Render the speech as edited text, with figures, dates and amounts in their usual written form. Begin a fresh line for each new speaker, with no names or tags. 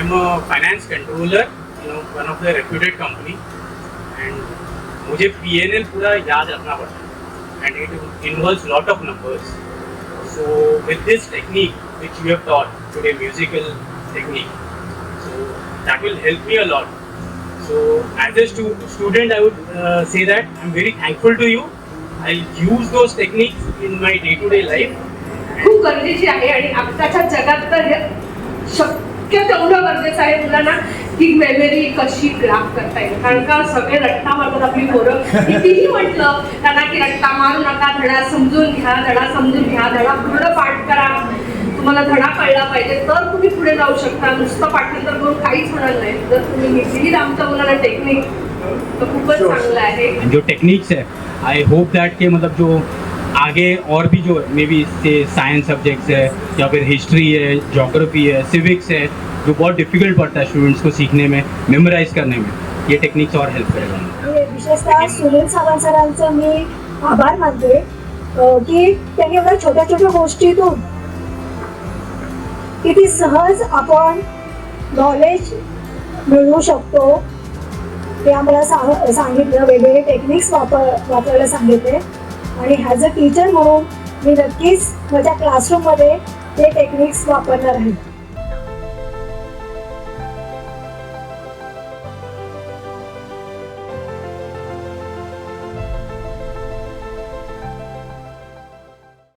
I'm a finance controller, one of the reputed company, and मुझे PNL पूरा याद रखना पड़ता है, and it involves lot of numbers. So with this technique which you have taught today, musical technique, so that will help me a lot. So as a student, I would say that I'm very thankful to you. I'll use those techniques in my day-to-day life.
खूप गरजेची आहे आणि आताच्या जगात तर हे शक्य तेवढं गरजेचं आहे मुलांना की मेमरी कशी ग्राफ करता येईल. कारण का सगळे रट्टा मारतात आपली पोरं. कितीही म्हटलं त्यांना की रट्टा मारू नका, धडा समजून घ्या, धडा पूर्ण पाठ करा, तुम्हाला धडा कळला पाहिजे तर तुम्ही पुढे जाऊ शकता. नुसतं पाठांतर करून काहीच होणार नाही. जर तुम्ही दिली आमच्या मुलाला टेक्निक तर खूपच चांगलं आहे.
जो टेक्निक्स है, आई होप दैट के मतलब जो आगे और भी जो may be say science subjects है या फिर हिस्ट्री है, ज्योग्राफी है, सिविक्स है, जो बहुत डिफिकल्ट पड़ता है स्टूडेंट्स को सीखने में, मेमोराइज करने में, ये टेक्निक्स और हेल्प करेगा.
विशेषतः सुनील सावंत सरांचं मी आभार मानते की त्यांनी एवढ्या छोट्या छोट्या गोष्टीतून किती सहज आपण नॉलेज मिळवू शकतो ते आम्हाला सांगितलं. वेगवेगळे टेक्निक्स वापरायला सांगितले आणि ॲज अ टीचर म्हणून मी नक्कीच माझ्या क्लासरूममध्ये ते टेक्निक्स वापरणार आहे.